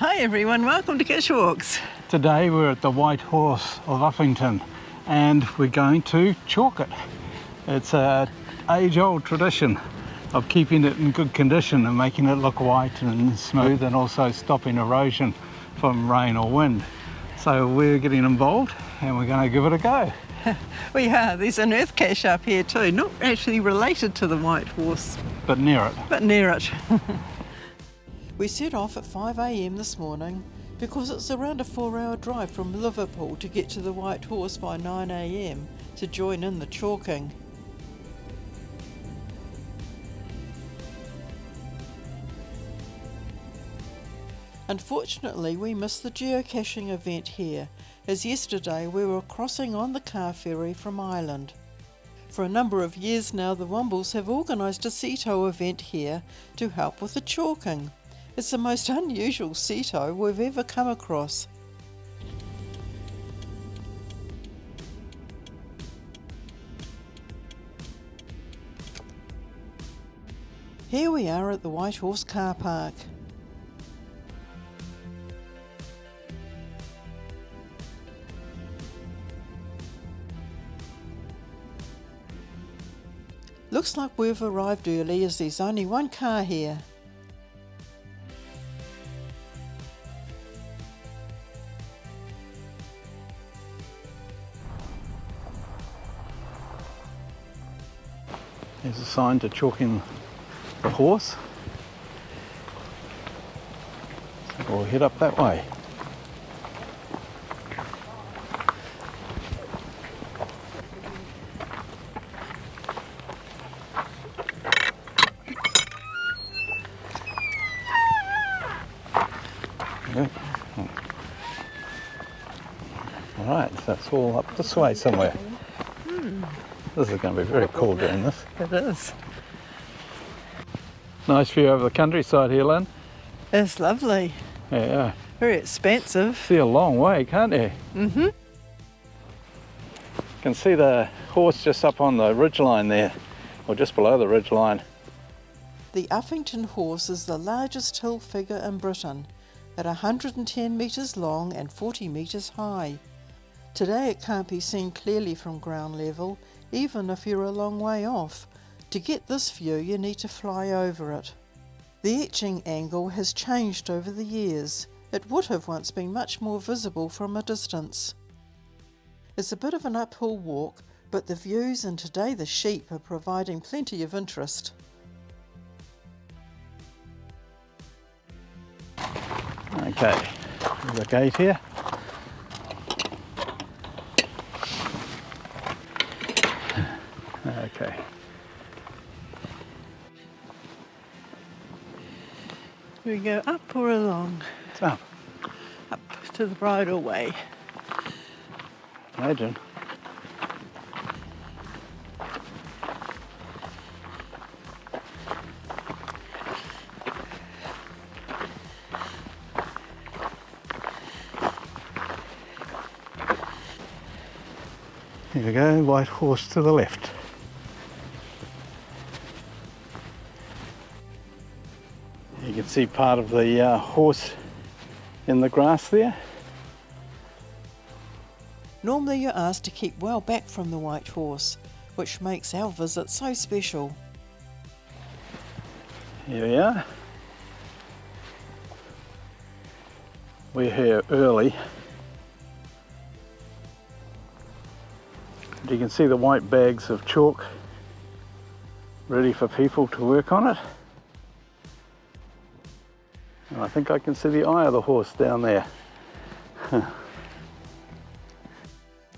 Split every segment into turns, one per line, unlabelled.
Hi everyone, welcome to Cache Walks.
Today we're at the White Horse of Uffington and we're going to chalk it. It's an age-old tradition of keeping it in good condition and making it look white and smooth, and also stopping erosion from rain or wind. So we're getting involved and we're going to give it a go.
We are. There's an EarthCache up here too, not actually related to the White Horse.
But near it.
But near it. We set off at 5 AM this morning because it's around a 4-hour drive from Liverpool to get to the White Horse by 9 AM to join in the chalking. Unfortunately, we missed the geocaching event here, as yesterday we were crossing on the car ferry from Ireland. For a number of years now, the Wombles have organised a CETO event here to help with the chalking. It's the most unusual CETO we've ever come across. Here we are at the White Horse car park. Looks like we've arrived early as there's only one car here.
There's a sign to chalking the horse. So we'll head up that way. Yeah. All right, so that's all up this way somewhere. This is going to be very cool doing this.
It is.
Nice view over the countryside here, Lynn.
It's lovely.
Yeah.
Very expensive.
See a long way, can't you?
Mm-hmm.
You can see the horse just up on the ridgeline there, or just below the ridgeline.
The Uffington Horse is the largest hill figure in Britain, at 110 metres long and 40 metres high. Today it can't be seen clearly from ground level, even if you're a long way off. To get this view you need to fly over it. The etching angle has changed over the years. It would have once been much more visible from a distance. It's a bit of an uphill walk, but the views and today the sheep are providing plenty of interest.
Okay, there's a gate here. Okay.
We go up or along?
It's up.
Up to the bridleway.
Imagine. Here we go, White Horse to the left. You can see part of the horse in the grass there.
Normally you're asked to keep well back from the White Horse, which makes our visit so special.
Here we are. We're here early. You can see the white bags of chalk ready for people to work on it. And I think I can see the eye of the horse down there.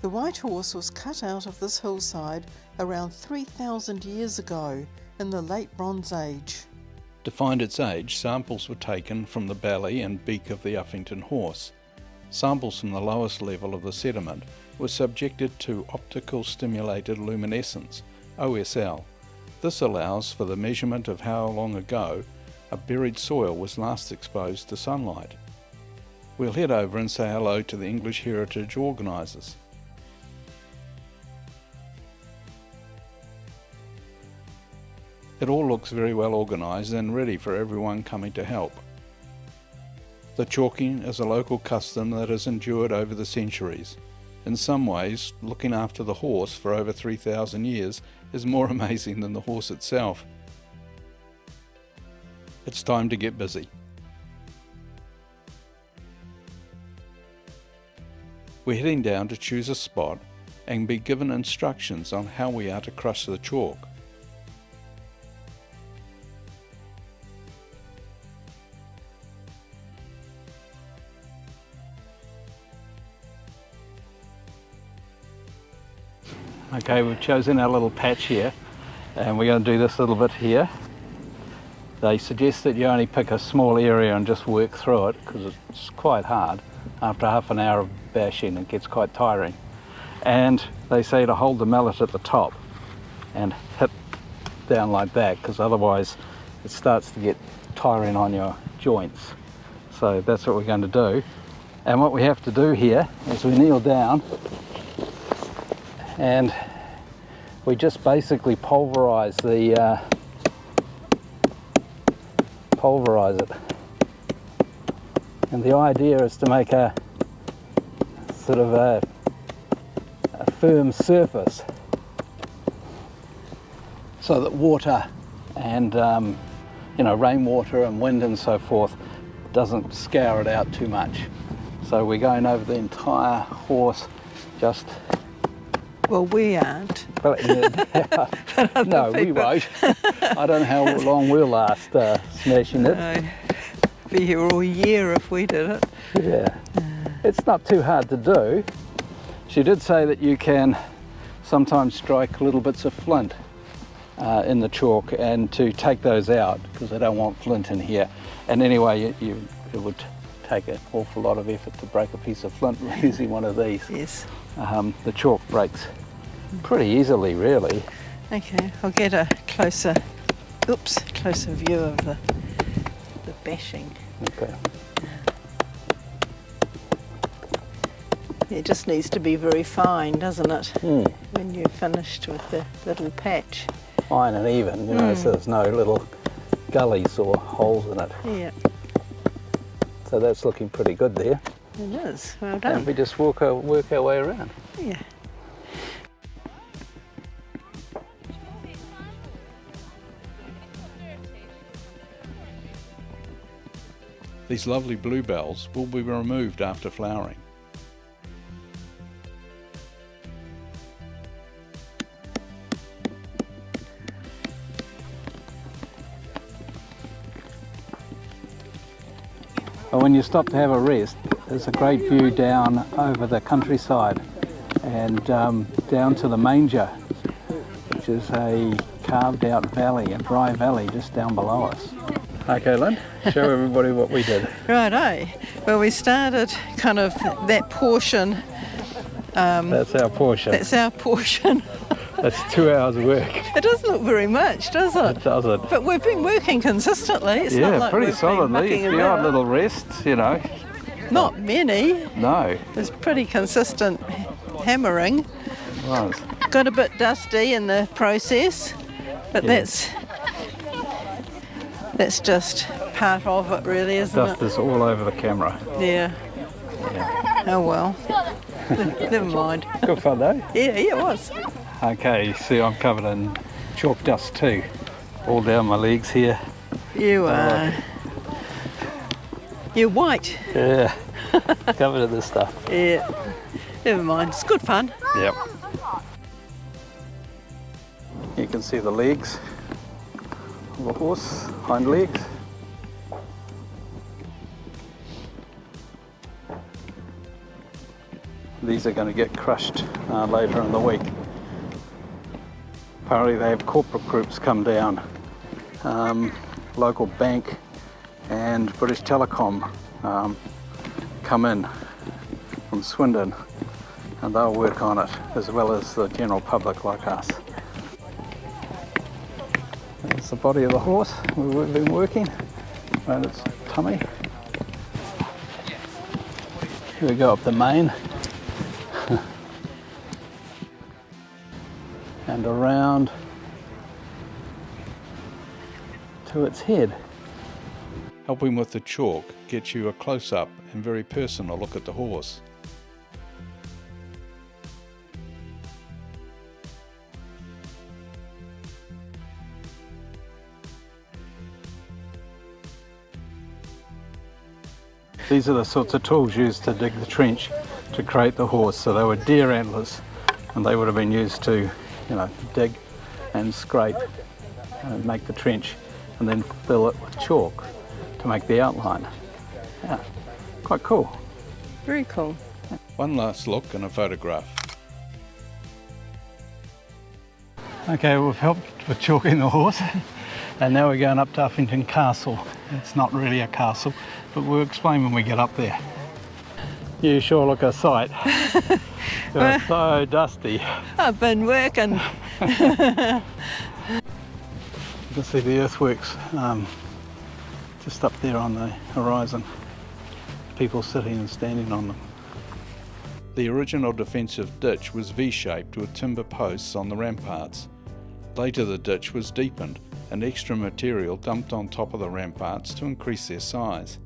The White Horse was cut out of this hillside around 3,000 years ago in the late Bronze Age.
To find its age, samples were taken from the belly and beak of the Uffington horse. Samples from the lowest level of the sediment were subjected to optical stimulated luminescence, OSL. This allows for the measurement of how long ago a buried soil was last exposed to sunlight. We'll head over and say hello to the English Heritage organisers. It all looks very well organised and ready for everyone coming to help. The chalking is a local custom that has endured over the centuries. In some ways, looking after the horse for over 3,000 years is more amazing than the horse itself. It's time to get busy. We're heading down to choose a spot and be given instructions on how we are to crush the chalk.
Okay, we've chosen our little patch here and we're going to do this little bit here. They suggest that you only pick a small area and just work through it because it's quite hard. After half an hour of bashing it gets quite tiring. And they say to hold the mallet at the top and hit down like that because otherwise it starts to get tiring on your joints. So that's what we're going to do. And what we have to do here is we kneel down and we just basically pulverize it. And the idea is to make a sort of a firm surface so that water and rainwater and wind and so forth doesn't scour it out too much. So we're going over the entire horse just...
Well, we aren't.
No, we won't. I don't know how long we'll last smashing it.
No. Be here all year if we did it.
Yeah. It's not too hard to do. She did say that you can sometimes strike little bits of flint in the chalk and to take those out because they don't want flint in here. And anyway, it would take an awful lot of effort to break a piece of flint using one of these.
Yes.
The chalk breaks pretty easily, really.
Okay, I'll get a closer view of the bashing.
Okay.
It just needs to be very fine, doesn't it?
Mm.
When you're finished with the little patch.
Fine and even, so there's no little gullies or holes in it.
Yeah.
So that's looking pretty good there.
It is. Well done.
And we just work our way around.
Yeah.
These lovely bluebells will be removed after flowering.
But when you stop to have a rest, there's a great view down over the countryside and down to the Manger, which is a carved out valley, a dry valley just down below us. Okay, Lynn, show everybody what we did.
Righto. Well, we started kind of that portion.
That's our portion.
That's our portion.
That's 2 hours of work.
It doesn't look very much, does it?
It doesn't.
But we've been working consistently. It's not like
pretty
we've
solidly.
been
It's the odd little rests,
Not many.
No.
There's pretty consistent hammering.
It was.
Got a bit dusty in the process, but
Yes.
that's just part of it, really, isn't
Dust
it?
is all over the camera.
Yeah.
Yeah.
Oh well. Never mind.
Good fun though.
Yeah, it was.
Okay, see I'm covered in chalk dust too. All down my legs here.
You are. You're white.
Yeah. Covered in this stuff.
Yeah. Never mind. It's good fun.
Yep. You can see the legs of the horse, hind legs. These are going to get crushed later in the week. Apparently they have corporate groups come down, local bank and British Telecom come in from Swindon and they'll work on it as well as the general public like us. There's the body of the horse where we've been working, around its tummy. Here we go up the mane and around to its head.
Helping with the chalk gets you a close-up and very personal look at the horse.
These are the sorts of tools used to dig the trench to create the horse. So they were deer antlers, and they would have been used to, dig and scrape and make the trench, and then fill it with chalk to make the outline. Yeah, quite cool.
Very cool.
One last look and a photograph.
Okay, we've helped with chalking the horse, and now we're going up to Uffington Castle. It's not really a castle, but we'll explain when we get up there. You sure look a sight. You're so dusty.
I've been working.
You can see the earthworks just up there on the horizon. People sitting and standing on them.
The original defensive ditch was V-shaped with timber posts on the ramparts. Later the ditch was deepened and extra material dumped on top of the ramparts to increase their size.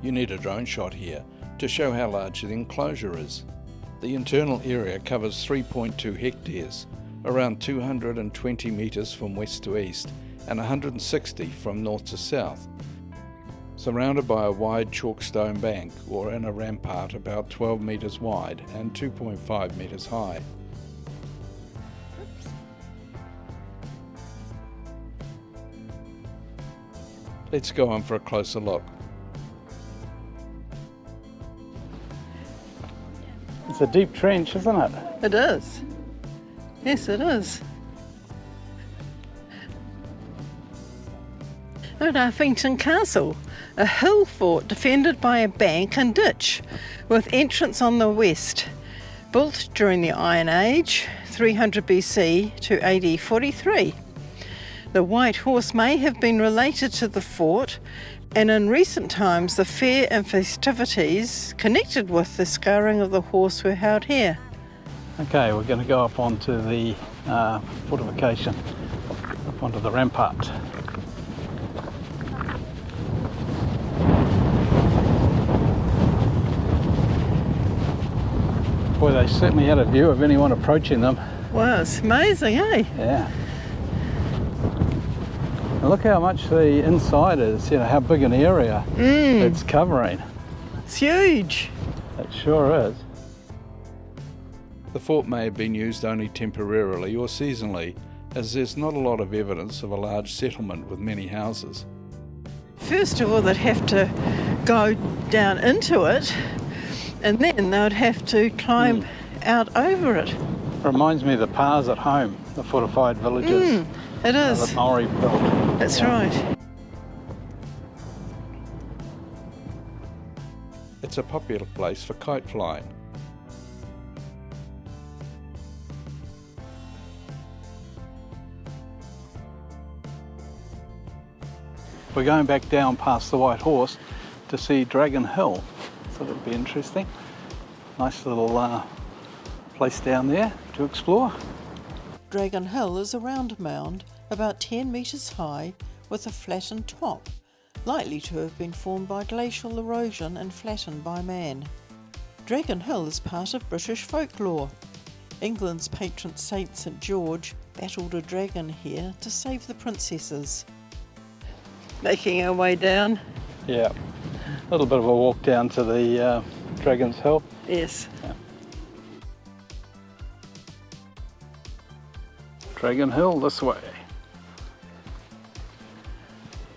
You need a drone shot here to show how large the enclosure is. The internal area covers 3.2 hectares, around 220 metres from west to east and 160 from north to south, surrounded by a wide chalkstone bank or in a rampart about 12 metres wide and 2.5 metres high. Let's go on for a closer look.
It's a deep trench, isn't it?
It is. Yes, it is. At Uffington Castle, a hill fort defended by a bank and ditch, with entrance on the west, built during the Iron Age, 300 BC to AD 43. The White Horse may have been related to the fort, and in recent times the fair and festivities connected with the scouring of the horse were held here.
Okay, we're going to go up onto the fortification, up onto the rampart. Boy, they certainly had a view of anyone approaching them.
Wow, it's amazing, eh?
Yeah. And look how much the inside is, how big an area it's covering.
It's huge.
It sure is.
The fort may have been used only temporarily or seasonally, as there's not a lot of evidence of a large settlement with many houses.
First of all, they'd have to go down into it, and then they'd have to climb out over it.
Reminds me of the Pars at home, the fortified villages.
It is.
That Maori built.
That's right.
It's a popular place for kite flying.
We're going back down past the White Horse to see Dragon Hill. Thought it'd be interesting. Nice little place down there to explore.
Dragon Hill is a round mound about 10 metres high with a flattened top, likely to have been formed by glacial erosion and flattened by man. Dragon Hill is part of British folklore. England's patron saint St George battled a dragon here to save the princesses. Making our way down.
Yeah, a little bit of a walk down to the Dragon's Hill.
Yes.
Yeah. Dragon Hill this way.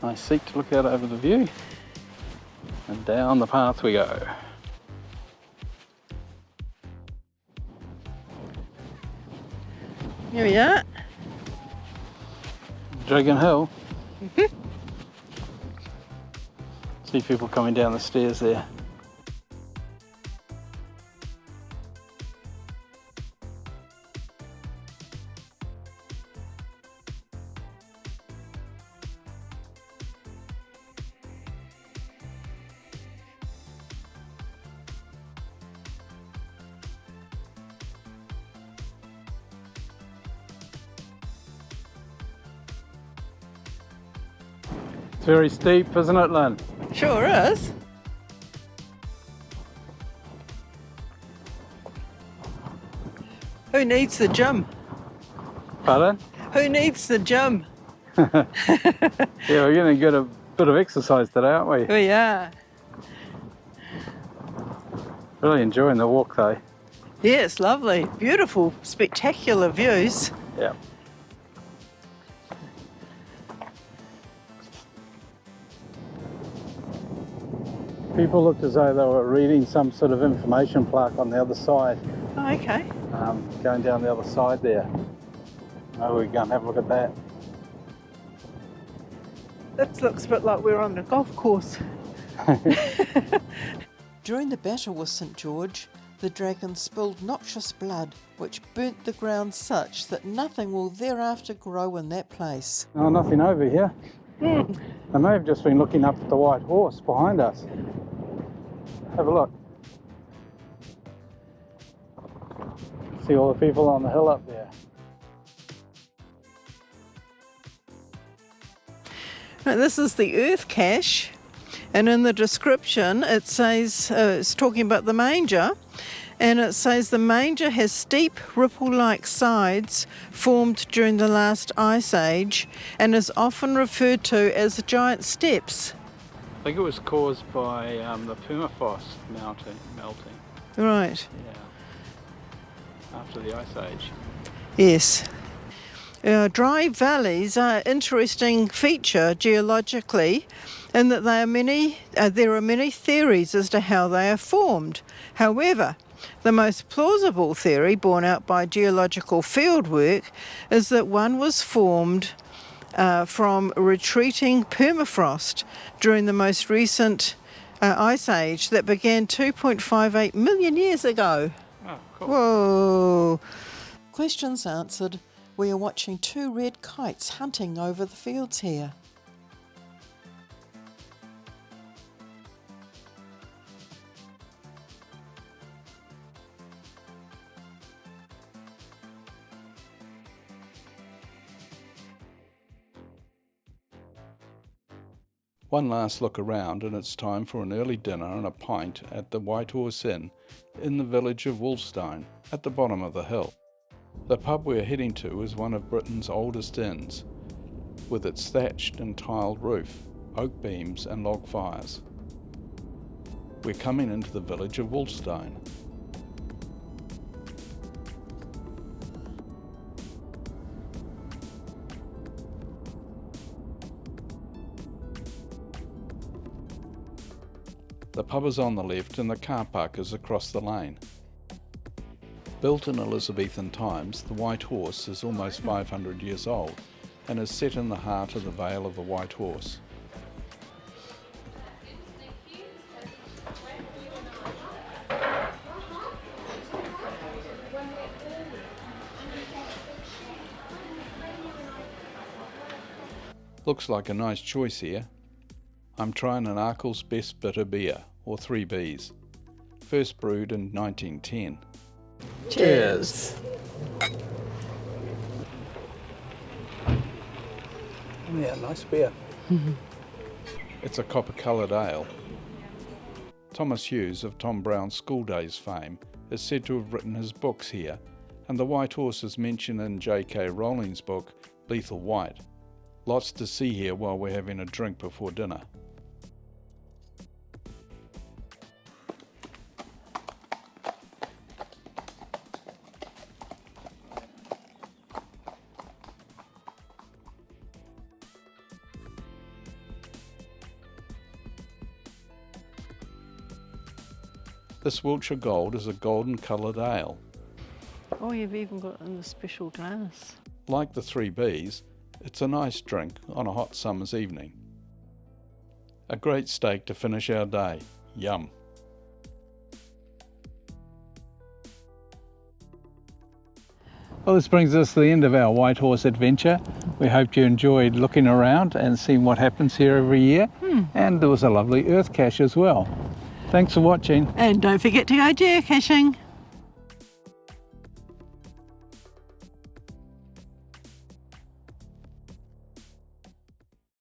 Nice seat to look out over the view. And down the path we go.
Here we are.
Dragon Hill. See people coming down the stairs there. It's very steep, isn't it, Lynn?
Sure is. Who needs the gym?
Pardon?
Who needs the gym?
Yeah, we're going to get a bit of exercise today, aren't we?
We are.
Really enjoying the walk though.
Yeah, it's lovely. Beautiful, spectacular views.
Yeah. People looked as though they were reading some sort of information plaque on the other side.
Oh, okay.
Going down the other side there. Oh, we're going to have a look at that.
That looks a bit like we're on a golf course. During the battle with St George, the dragon spilled noxious blood, which burnt the ground such that nothing will thereafter grow in that place.
Oh, nothing over here. They may have just been looking up at the White Horse behind us. Have a look. See all the people on the hill up there.
Now, this is the EarthCache, and in the description it says, it's talking about the manger, and it says the manger has steep ripple-like sides formed during the last ice age and is often referred to as giant steps.
I think it was caused by the permafrost melting.
Right.
Yeah. After the ice age.
Yes. Dry valleys are an interesting feature geologically in that there are many theories as to how they are formed. However, the most plausible theory borne out by geological fieldwork is that one was formed from retreating permafrost during the most recent ice age that began 2.58 million years ago.
Oh, cool.
Whoa! Questions answered. We are watching two red kites hunting over the fields here.
One last look around and it's time for an early dinner and a pint at the White Horse Inn in the village of Wolfstein at the bottom of the hill. The pub we're heading to is one of Britain's oldest inns, with its thatched and tiled roof, oak beams and log fires. We're coming into the village of Wolfstein. The pub is on the left and the car park is across the lane. Built in Elizabethan times, the White Horse is almost 500 years old and is set in the heart of the Vale of the White Horse. Looks like a nice choice here. I'm trying an Arkell's Best Bitter Beer, or 3Bs. First brewed in 1910.
Cheers!
Yeah, nice beer.
It's a copper-coloured ale. Thomas Hughes of Tom Brown's School Days fame is said to have written his books here, and the White Horse is mentioned in J.K. Rowling's book, Lethal White. Lots to see here while we're having a drink before dinner. This Wiltshire Gold is a golden coloured ale.
Oh, you've even got it in the special glass.
Like the 3Bs, it's a nice drink on a hot summer's evening. A great steak to finish our day. Yum.
Well, this brings us to the end of our White Horse adventure. We hope you enjoyed looking around and seeing what happens here every year. And there was a lovely EarthCache as well. Thanks for watching.
And don't forget to go geocaching.